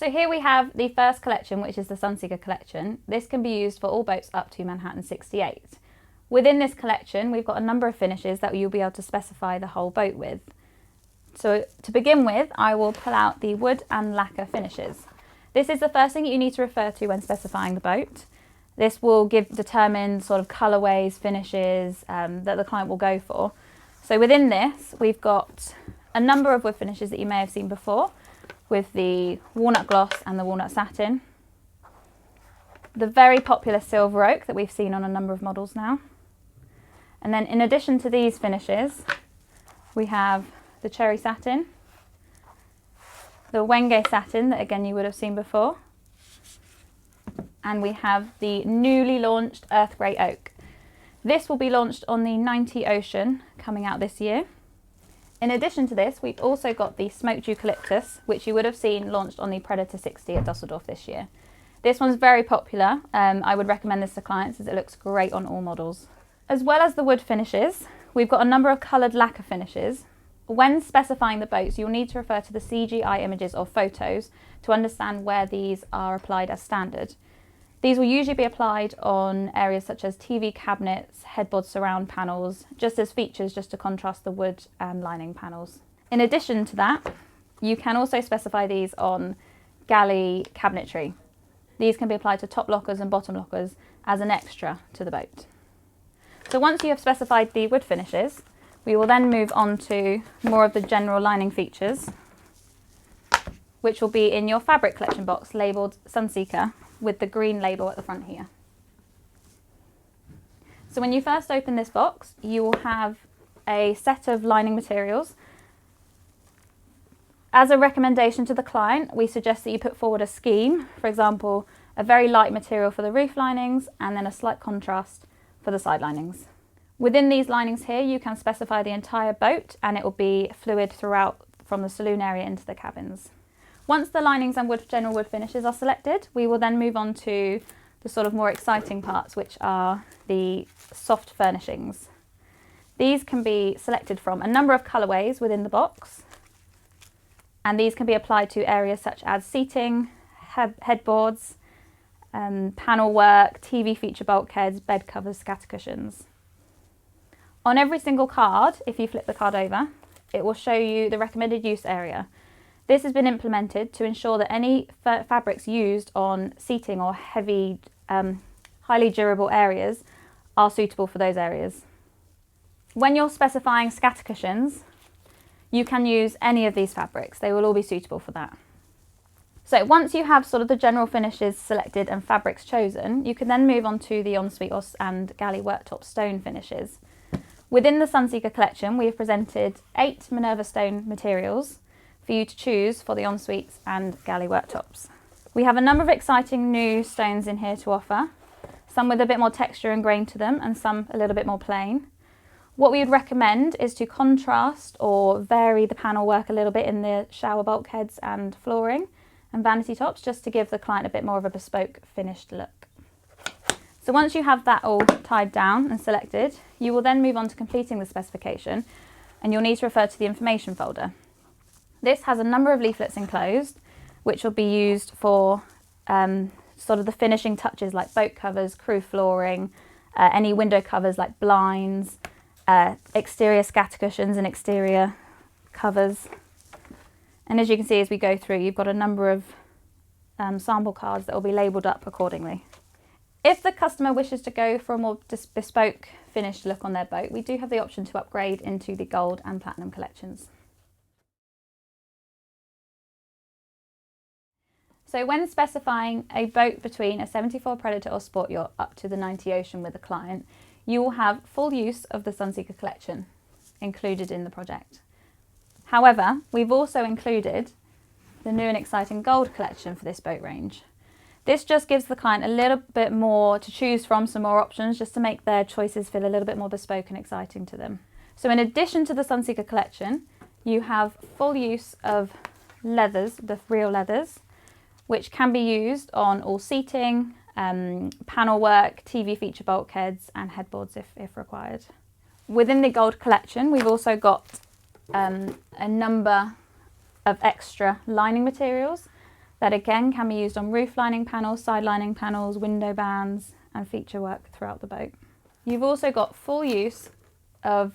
So here we have the first collection, which is the Sunseeker Collection. This can be used for all boats up to Manhattan 68. Within this collection, we've got a number of finishes that you'll be able to specify the whole boat with. So to begin with, I will pull out the wood and lacquer finishes. This is the first thing you need to refer to when specifying the boat. This will determine sort of colourways, finishes that the client will go for. So within this, we've got a number of wood finishes that you may have seen before, with the walnut gloss and the walnut satin. The very popular silver oak that we've seen on a number of models now. And then in addition to these finishes, we have the cherry satin, the Wenge satin that again you would have seen before, and we have the newly launched earth grey oak. This will be launched on the 90 Ocean coming out this year. In addition to this, we've also got the smoked eucalyptus, which you would have seen launched on the Predator 60 at Dusseldorf this year. This one's very popular. I would recommend this to clients as it looks great on all models. As well as the wood finishes, we've got a number of coloured lacquer finishes. When specifying the boats, you'll need to refer to the CGI images or photos to understand where these are applied as standard. These will usually be applied on areas such as TV cabinets, headboard surround panels, just as features just to contrast the wood and lining panels. In addition to that, you can also specify these on galley cabinetry. These can be applied to top lockers and bottom lockers as an extra to the boat. So once you have specified the wood finishes, we will then move on to more of the general lining features, which will be in your fabric collection box labelled Sunseeker with the green label at the front here. So when you first open this box, you will have a set of lining materials. As a recommendation to the client, we suggest that you put forward a scheme, for example, a very light material for the roof linings and then a slight contrast for the side linings. Within these linings here, you can specify the entire boat and it will be fluid throughout from the saloon area into the cabins. Once the linings and general wood finishes are selected, we will then move on to the sort of more exciting parts, which are the soft furnishings. These can be selected from a number of colourways within the box, and these can be applied to areas such as seating, headboards, panel work, TV feature bulkheads, bed covers, scatter cushions. On every single card, if you flip the card over, it will show you the recommended use area. This has been implemented to ensure that any fabrics used on seating or heavy, highly durable areas are suitable for those areas. When you're specifying scatter cushions, you can use any of these fabrics. They will all be suitable for that. So once you have sort of the general finishes selected and fabrics chosen, you can then move on to the Ensuite and Galley Worktop stone finishes. Within the Sunseeker Collection, we have presented 8 Minerva stone materials for you to choose for the Ensuites and Galley Worktops. We have a number of exciting new stones in here to offer, some with a bit more texture and grain to them and some a little bit more plain. What we would recommend is to contrast or vary the panel work a little bit in the shower bulkheads and flooring and vanity tops, just to give the client a bit more of a bespoke finished look. So once you have that all tied down and selected, you will then move on to completing the specification, and you'll need to refer to the information folder. This has a number of leaflets enclosed, which will be used for sort of the finishing touches like boat covers, crew flooring, any window covers like blinds, exterior scatter cushions and exterior covers. And as you can see as we go through, you've got a number of sample cards that will be labelled up accordingly. If the customer wishes to go for a more bespoke finished look on their boat, we do have the option to upgrade into the gold and platinum collections. So when specifying a boat between a 74 Predator or Sport Yacht up to the 90 Ocean with a client, you will have full use of the Sunseeker Collection included in the project. However, we've also included the new and exciting gold collection for this boat range. This just gives the client a little bit more to choose from, some more options, just to make their choices feel a little bit more bespoke and exciting to them. So in addition to the Sunseeker Collection, you have full use of leathers, the real leathers, which can be used on all seating, panel work, TV feature bulkheads and headboards if required. Within the gold collection, we've also got a number of extra lining materials. that again can be used on roof lining panels, side lining panels, window bands and feature work throughout the boat. You've also got full use of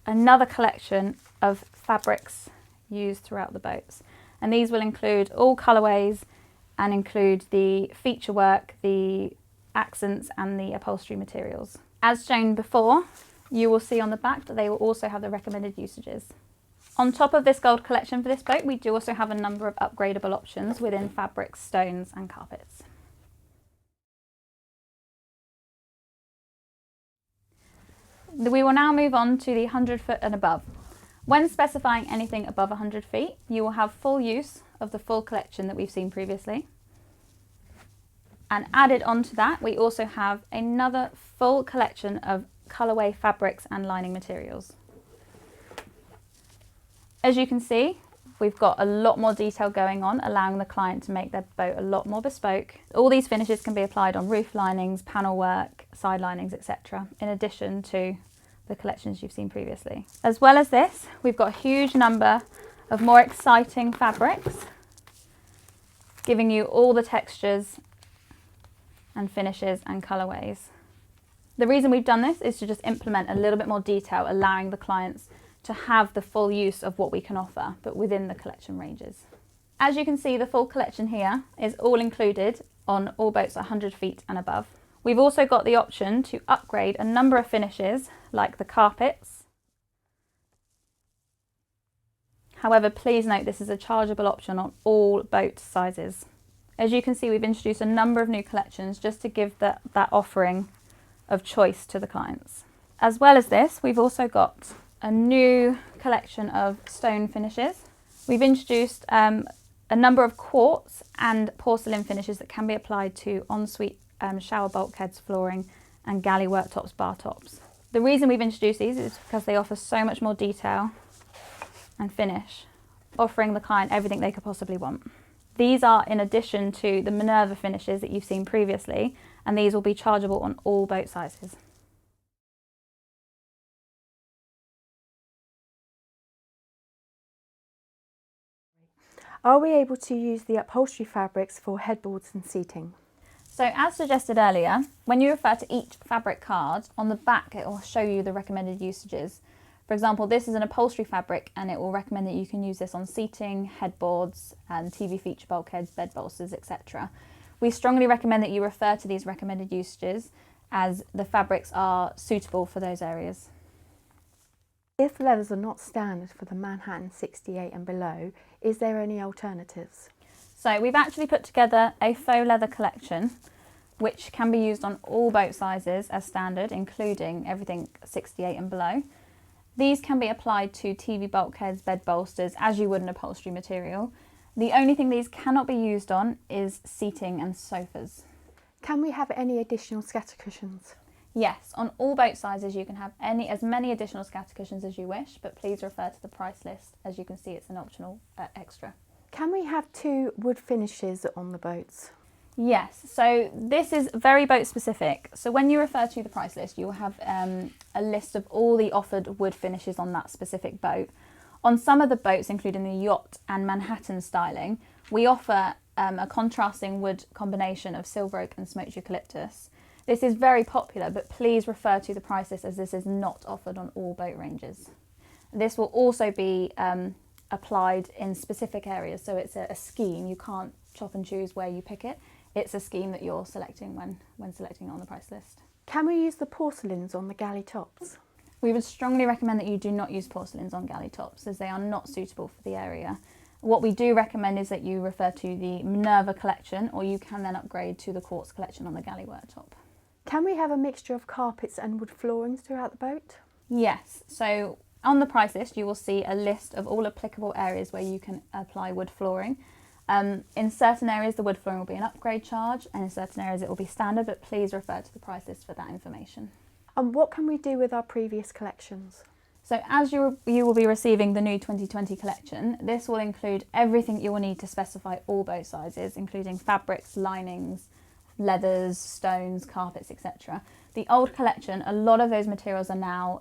another collection of fabrics used throughout the boats, and these will include all colourways and include the feature work, the accents and the upholstery materials. As shown before, you will see on the back that they will also have the recommended usages. On top of this gold collection for this boat, we do also have a number of upgradable options within fabrics, stones and carpets. We will now move on to the 100 foot and above. When specifying anything above 100 feet, you will have full use of the full collection that we've seen previously. And added onto that, we also have another full collection of colourway fabrics and lining materials. As you can see, we've got a lot more detail going on, allowing the client to make their boat a lot more bespoke. All these finishes can be applied on roof linings, panel work, side linings, etc., in addition to the collections you've seen previously. As well as this, we've got a huge number of more exciting fabrics, giving you all the textures and finishes and colourways. The reason we've done this is to just implement a little bit more detail, allowing the clients to have the full use of what we can offer, but within the collection ranges. As you can see, the full collection here is all included on all boats 100 feet and above. We've also got the option to upgrade a number of finishes like the carpets. However, please note this is a chargeable option on all boat sizes. As you can see, we've introduced a number of new collections just to give that offering of choice to the clients. As well as this, we've also got a new collection of stone finishes. We've introduced a number of quartz and porcelain finishes that can be applied to ensuite shower bulkheads, flooring and galley worktops, bar tops. The reason we've introduced these is because they offer so much more detail and finish, offering the client everything they could possibly want. These are in addition to the Minerva finishes that you've seen previously, and these will be chargeable on all boat sizes. Are we able to use the upholstery fabrics for headboards and seating? So as suggested earlier, when you refer to each fabric card, on the back it will show you the recommended usages. For example, this is an upholstery fabric and it will recommend that you can use this on seating, headboards, and TV feature bulkheads, bed bolsters, etc. We strongly recommend that you refer to these recommended usages as the fabrics are suitable for those areas. If leathers are not standard for the Manhattan 68 and below, is there any alternatives? So we've actually put together a faux leather collection which can be used on all boat sizes as standard, including everything 68 and below. These can be applied to TV bulkheads, bed bolsters, as you would an upholstery material. The only thing these cannot be used on is seating and sofas. Can we have any additional scatter cushions? Yes, on all boat sizes you can have as many additional scatter cushions as you wish, but please refer to the price list. As you can see, it's an optional extra. Can we have 2 wood finishes on the boats? Yes, so this is very boat specific. So when you refer to the price list, you will have a list of all the offered wood finishes on that specific boat. On some of the boats, including the yacht and Manhattan styling, we offer a contrasting wood combination of silver oak and smoked eucalyptus. This is very popular, but please refer to the price list as this is not offered on all boat ranges. This will also be applied in specific areas, so it's a scheme. You can't chop and choose where you pick it. It's a scheme that you're selecting when selecting it on the price list. Can we use the porcelains on the galley tops? We would strongly recommend that you do not use porcelains on galley tops as they are not suitable for the area. What we do recommend is that you refer to the Minerva collection, or you can then upgrade to the quartz collection on the galley worktop. Can we have a mixture of carpets and wood floorings throughout the boat? Yes, so on the price list you will see a list of all applicable areas where you can apply wood flooring. In certain areas the wood flooring will be an upgrade charge, and in certain areas it will be standard, but please refer to the price list for that information. And what can we do with our previous collections? So as you will be receiving the new 2020 collection, this will include everything you will need to specify all boat sizes, including fabrics, linings, leathers, stones, carpets, etc. The old collection, a lot of those materials are now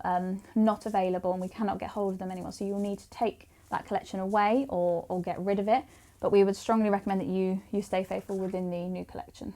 not available and we cannot get hold of them anymore, so you'll need to take that collection away or get rid of it. but we would strongly recommend that you stay faithful within the new collection.